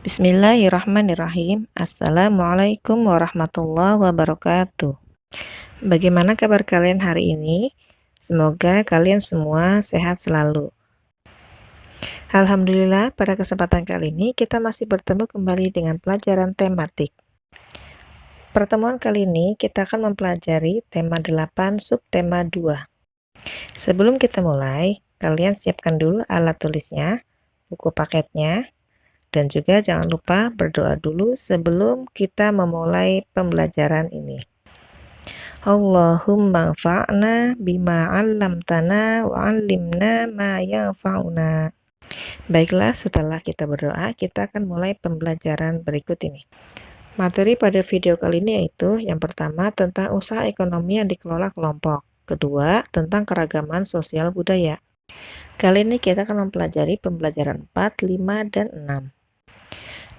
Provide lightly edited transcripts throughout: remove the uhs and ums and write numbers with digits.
Bismillahirrahmanirrahim. Assalamualaikum warahmatullahi wabarakatuh. Bagaimana kabar kalian hari ini? Semoga kalian semua sehat selalu. Alhamdulillah, pada kesempatan kali ini kita masih bertemu kembali dengan pelajaran tematik. Pertemuan kali ini kita akan mempelajari tema 8 subtema 2. Sebelum kita mulai, kalian siapkan dulu alat tulisnya, buku paketnya, dan juga jangan lupa berdoa dulu sebelum kita memulai pembelajaran ini. Allahumma anfa'na bima 'allamtana wa 'allimna ma yanfa'una. Baiklah, setelah kita berdoa, kita akan mulai pembelajaran berikut ini. Materi pada video kali ini yaitu yang pertama tentang usaha ekonomi yang dikelola kelompok. Kedua, tentang keragaman sosial budaya. Kali ini kita akan mempelajari pembelajaran 4, 5, dan 6.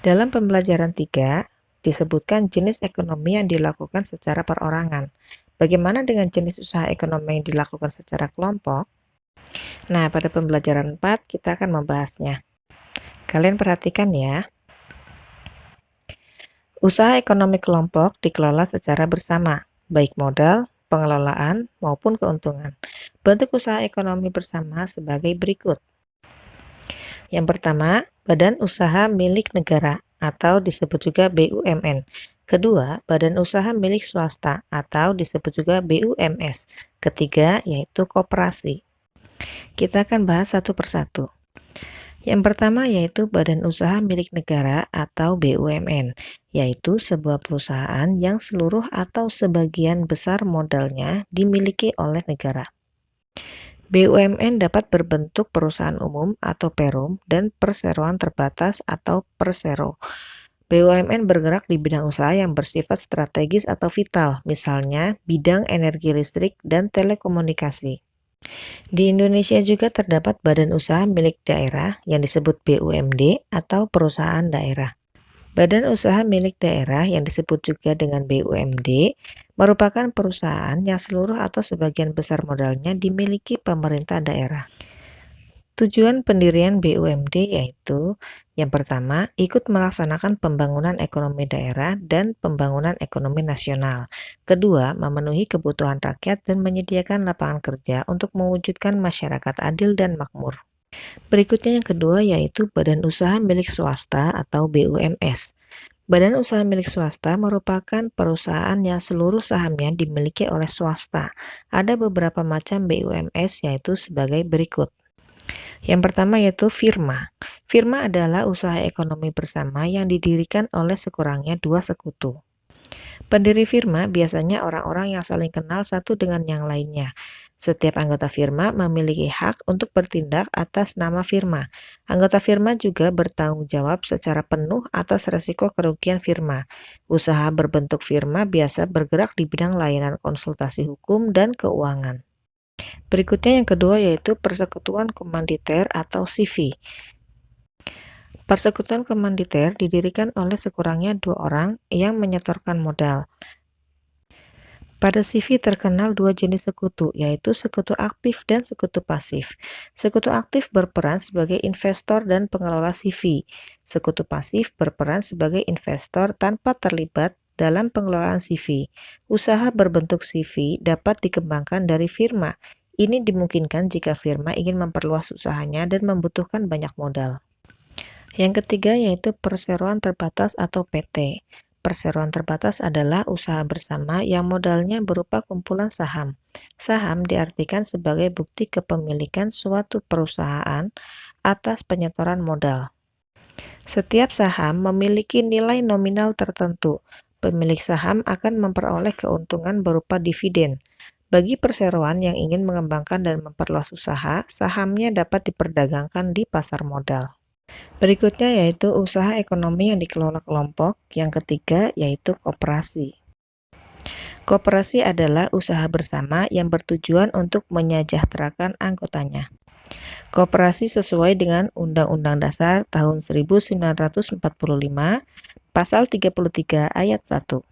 Dalam pembelajaran 3, disebutkan jenis ekonomi yang dilakukan secara perorangan. Bagaimana dengan jenis usaha ekonomi yang dilakukan secara kelompok? Nah, pada pembelajaran 4, kita akan membahasnya. Kalian perhatikan ya. Usaha ekonomi kelompok dikelola secara bersama, baik modal, pengelolaan, maupun keuntungan. Bentuk usaha ekonomi bersama sebagai berikut. Yang pertama, badan usaha milik negara atau disebut juga BUMN. Kedua, badan usaha milik swasta atau disebut juga BUMS. Ketiga, yaitu koperasi. Kita akan bahas satu persatu. Yang pertama yaitu badan usaha milik negara atau BUMN, yaitu sebuah perusahaan yang seluruh atau sebagian besar modalnya dimiliki oleh negara. BUMN dapat berbentuk perusahaan umum atau perum dan perseroan terbatas atau persero. BUMN bergerak di bidang usaha yang bersifat strategis atau vital, misalnya bidang energi listrik dan telekomunikasi. Di Indonesia juga terdapat badan usaha milik daerah yang disebut BUMD atau perusahaan daerah. Badan usaha milik daerah yang disebut juga dengan BUMD merupakan perusahaan yang seluruh atau sebagian besar modalnya dimiliki pemerintah daerah. Tujuan pendirian BUMD yaitu yang pertama, ikut melaksanakan pembangunan ekonomi daerah dan pembangunan ekonomi nasional. Kedua, memenuhi kebutuhan rakyat dan menyediakan lapangan kerja untuk mewujudkan masyarakat adil dan makmur. Berikutnya yang kedua yaitu badan usaha milik swasta atau BUMS. Badan usaha milik swasta merupakan perusahaan yang seluruh sahamnya dimiliki oleh swasta. Ada beberapa macam BUMS yaitu sebagai berikut. Yang pertama yaitu firma. Firma adalah usaha ekonomi bersama yang didirikan oleh sekurangnya dua sekutu. Pendiri firma biasanya orang-orang yang saling kenal satu dengan yang lainnya. Setiap anggota firma memiliki hak untuk bertindak atas nama firma. Anggota firma juga bertanggung jawab secara penuh atas resiko kerugian firma. Usaha berbentuk firma biasa bergerak di bidang layanan konsultasi hukum dan keuangan. Berikutnya yang kedua yaitu persekutuan komanditer atau CV. Persekutuan komanditer didirikan oleh sekurangnya 2 orang yang menyetorkan modal. Pada CV terkenal 2 jenis sekutu, yaitu sekutu aktif dan sekutu pasif. Sekutu aktif berperan sebagai investor dan pengelola CV. Sekutu pasif berperan sebagai investor tanpa terlibat dalam pengelolaan CV. Usaha berbentuk CV dapat dikembangkan dari firma. Ini dimungkinkan jika firma ingin memperluas usahanya dan membutuhkan banyak modal. Yang ketiga yaitu perseroan terbatas atau PT. Perseroan terbatas adalah usaha bersama yang modalnya berupa kumpulan saham. Saham diartikan sebagai bukti kepemilikan suatu perusahaan atas penyetoran modal. Setiap saham memiliki nilai nominal tertentu. Pemilik saham akan memperoleh keuntungan berupa dividen. Bagi perseroan yang ingin mengembangkan dan memperluas usaha, sahamnya dapat diperdagangkan di pasar modal. Berikutnya yaitu usaha ekonomi yang dikelola kelompok. Yang ketiga yaitu koperasi. Koperasi adalah usaha bersama yang bertujuan untuk menyejahterakan anggotanya. Koperasi sesuai dengan Undang-Undang Dasar tahun 1945, Pasal 33 ayat 1,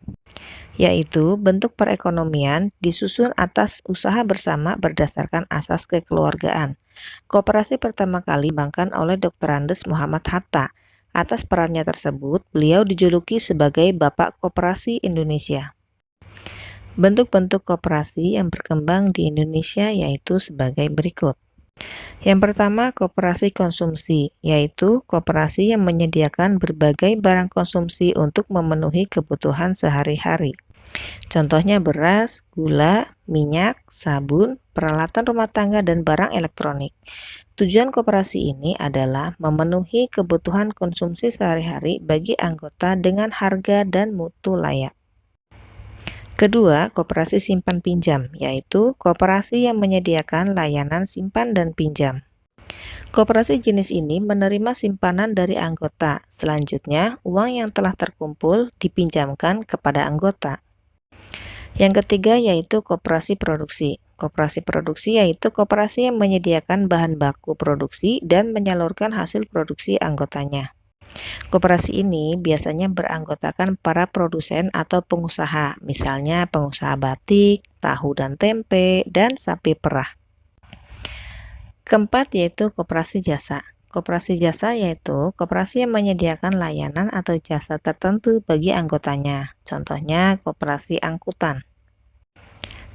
yaitu bentuk perekonomian disusun atas usaha bersama berdasarkan asas kekeluargaan. Koperasi pertama kali dikembangkan oleh Dr. Andes Muhammad Hatta Atas perannya tersebut, beliau dijuluki sebagai Bapak Koperasi Indonesia. Bentuk-bentuk koperasi yang berkembang di Indonesia yaitu sebagai berikut. Yang pertama, koperasi konsumsi, yaitu koperasi yang menyediakan berbagai barang konsumsi untuk memenuhi kebutuhan sehari-hari. Contohnya beras, gula, minyak, sabun, peralatan rumah tangga, dan barang elektronik. Tujuan koperasi ini adalah memenuhi kebutuhan konsumsi sehari-hari bagi anggota dengan harga dan mutu layak. Kedua, koperasi simpan pinjam, yaitu koperasi yang menyediakan layanan simpan dan pinjam. Koperasi jenis ini menerima simpanan dari anggota. Selanjutnya, uang yang telah terkumpul dipinjamkan kepada anggota. Yang ketiga yaitu koperasi produksi. Koperasi produksi yaitu koperasi yang menyediakan bahan baku produksi dan menyalurkan hasil produksi anggotanya. Koperasi ini biasanya beranggotakan para produsen atau pengusaha, misalnya pengusaha batik, tahu dan tempe, dan sapi perah. Keempat yaitu koperasi jasa. Koperasi jasa yaitu koperasi yang menyediakan layanan atau jasa tertentu bagi anggotanya. Contohnya koperasi angkutan.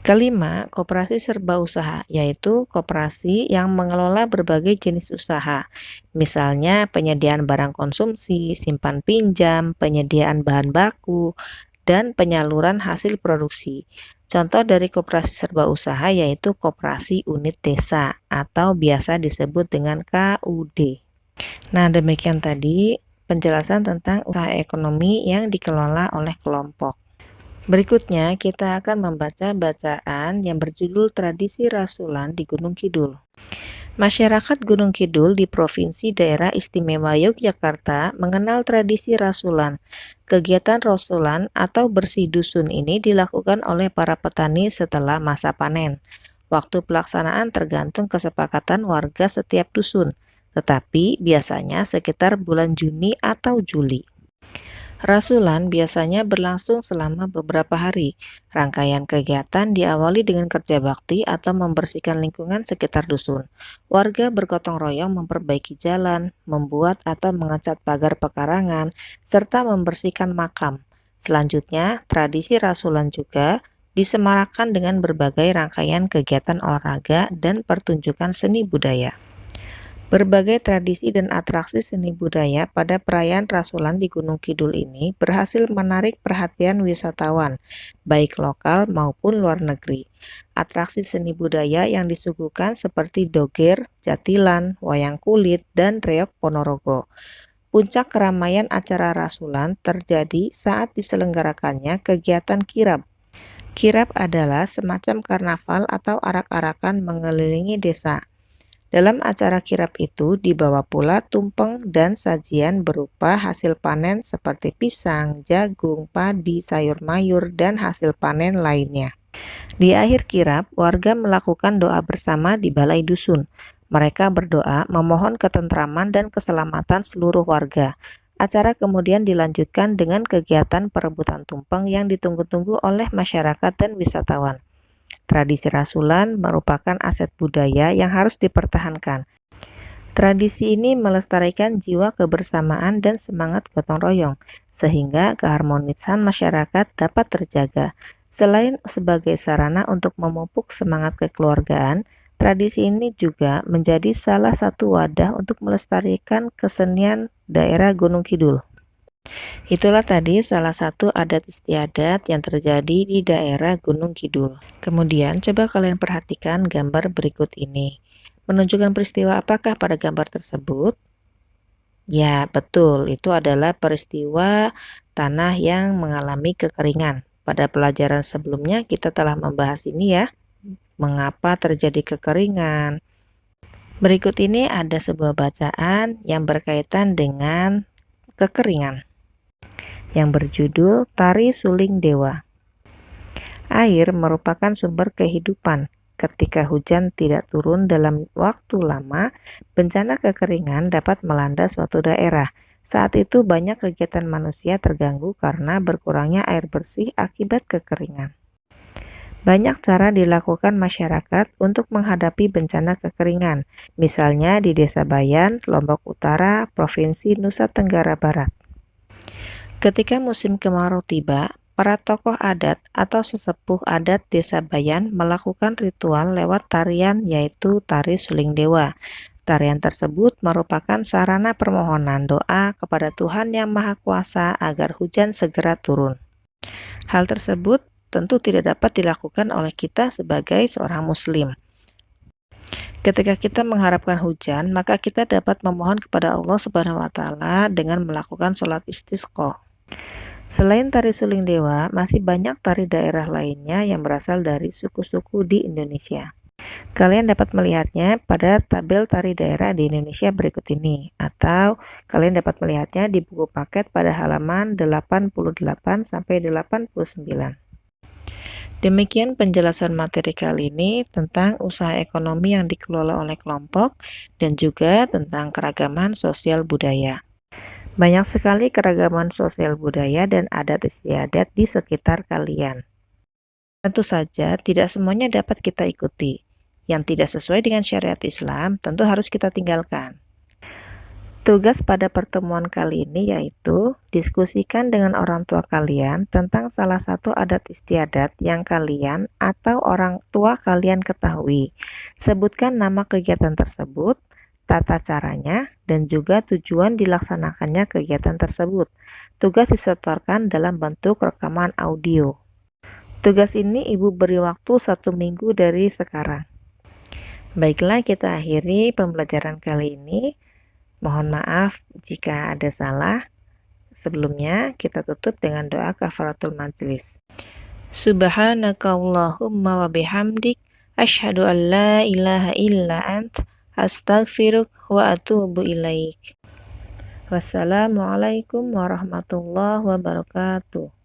Kelima, koperasi serba usaha, yaitu koperasi yang mengelola berbagai jenis usaha, misalnya penyediaan barang konsumsi, simpan pinjam, penyediaan bahan baku, dan penyaluran hasil produksi. Contoh dari koperasi serba usaha yaitu koperasi unit desa atau biasa disebut dengan KUD. Nah, demikian tadi penjelasan tentang usaha ekonomi yang dikelola oleh kelompok. Berikutnya, kita akan membaca bacaan yang berjudul Tradisi Rasulan di Gunung Kidul. Masyarakat Gunung Kidul di Provinsi Daerah Istimewa Yogyakarta mengenal tradisi rasulan. Kegiatan rasulan atau bersih dusun ini dilakukan oleh para petani setelah masa panen. Waktu pelaksanaan tergantung kesepakatan warga setiap dusun, tetapi biasanya sekitar bulan Juni atau Juli. Rasulan biasanya berlangsung selama beberapa hari. Rangkaian kegiatan diawali dengan kerja bakti atau membersihkan lingkungan sekitar dusun. Warga bergotong royong memperbaiki jalan, membuat atau mengecat pagar pekarangan, serta membersihkan makam. Selanjutnya, tradisi rasulan juga disemarakan dengan berbagai rangkaian kegiatan olahraga dan pertunjukan seni budaya. Berbagai tradisi dan atraksi seni budaya pada perayaan rasulan di Gunung Kidul ini berhasil menarik perhatian wisatawan, baik lokal maupun luar negeri. Atraksi seni budaya yang disuguhkan seperti doger, jatilan, wayang kulit, dan reok Ponorogo. Puncak keramaian acara rasulan terjadi saat diselenggarakannya kegiatan kirab. Kirab adalah semacam karnaval atau arak-arakan mengelilingi desa. Dalam acara kirab itu dibawa pula tumpeng dan sajian berupa hasil panen seperti pisang, jagung, padi, sayur mayur, dan hasil panen lainnya. Di akhir kirab, warga melakukan doa bersama di balai dusun. Mereka berdoa memohon ketentraman dan keselamatan seluruh warga. Acara kemudian dilanjutkan dengan kegiatan perebutan tumpeng yang ditunggu-tunggu oleh masyarakat dan wisatawan. Tradisi rasulan merupakan aset budaya yang harus dipertahankan. Tradisi ini melestarikan jiwa kebersamaan dan semangat gotong royong, sehingga keharmonisan masyarakat dapat terjaga. Selain sebagai sarana untuk memupuk semangat kekeluargaan, tradisi ini juga menjadi salah satu wadah untuk melestarikan kesenian daerah Gunung Kidul. Itulah tadi salah satu adat istiadat yang terjadi di daerah Gunung Kidul. Kemudian coba kalian perhatikan gambar berikut ini. Menunjukkan peristiwa apakah pada gambar tersebut? Ya, betul. Itu adalah peristiwa tanah yang mengalami kekeringan. Pada pelajaran sebelumnya kita telah membahas ini ya. Mengapa terjadi kekeringan? Berikut ini ada sebuah bacaan yang berkaitan dengan kekeringan, yang berjudul Tari Suling Dewa. Air merupakan sumber kehidupan. Ketika hujan tidak turun dalam waktu lama, bencana kekeringan dapat melanda suatu daerah. Saat itu banyak kegiatan manusia terganggu karena berkurangnya air bersih akibat kekeringan. Banyak cara dilakukan masyarakat untuk menghadapi bencana kekeringan, misalnya di Desa Bayan, Lombok Utara, Provinsi Nusa Tenggara Barat. Ketika musim kemarau tiba, para tokoh adat atau sesepuh adat Desa Bayan melakukan ritual lewat tarian, yaitu tari suling dewa. Tarian tersebut merupakan sarana permohonan doa kepada Tuhan Yang Maha Kuasa agar hujan segera turun. Hal tersebut tentu tidak dapat dilakukan oleh kita sebagai seorang muslim. Ketika kita mengharapkan hujan, maka kita dapat memohon kepada Allah Subhanahu wa taala dengan melakukan sholat istisqa. Selain tari suling dewa, masih banyak tari daerah lainnya yang berasal dari suku-suku di Indonesia. Kalian dapat melihatnya pada tabel tari daerah di Indonesia berikut ini, atau kalian dapat melihatnya di buku paket pada halaman 88 sampai 89. Demikian penjelasan materi kali ini tentang usaha ekonomi yang dikelola oleh kelompok dan juga tentang keragaman sosial budaya. Banyak sekali keragaman sosial budaya dan adat istiadat di sekitar kalian. Tentu saja tidak semuanya dapat kita ikuti. Yang tidak sesuai dengan syariat Islam tentu harus kita tinggalkan. Tugas pada pertemuan kali ini yaitu diskusikan dengan orang tua kalian tentang salah satu adat istiadat yang kalian atau orang tua kalian ketahui. Sebutkan nama kegiatan tersebut, tata caranya, dan juga tujuan dilaksanakannya kegiatan tersebut. Tugas disetorkan dalam bentuk rekaman audio. Tugas ini Ibu beri waktu 1 minggu dari sekarang. Baiklah, kita akhiri pembelajaran kali ini. Mohon maaf jika ada salah. Sebelumnya, kita tutup dengan doa kafaratul majlis. Subhanakallahumma wa bihamdik, asyhadu an la ilaha illa ant, astaghfiruk wa atubu ilaik. Wassalamualaikum warahmatullahi wabarakatuh.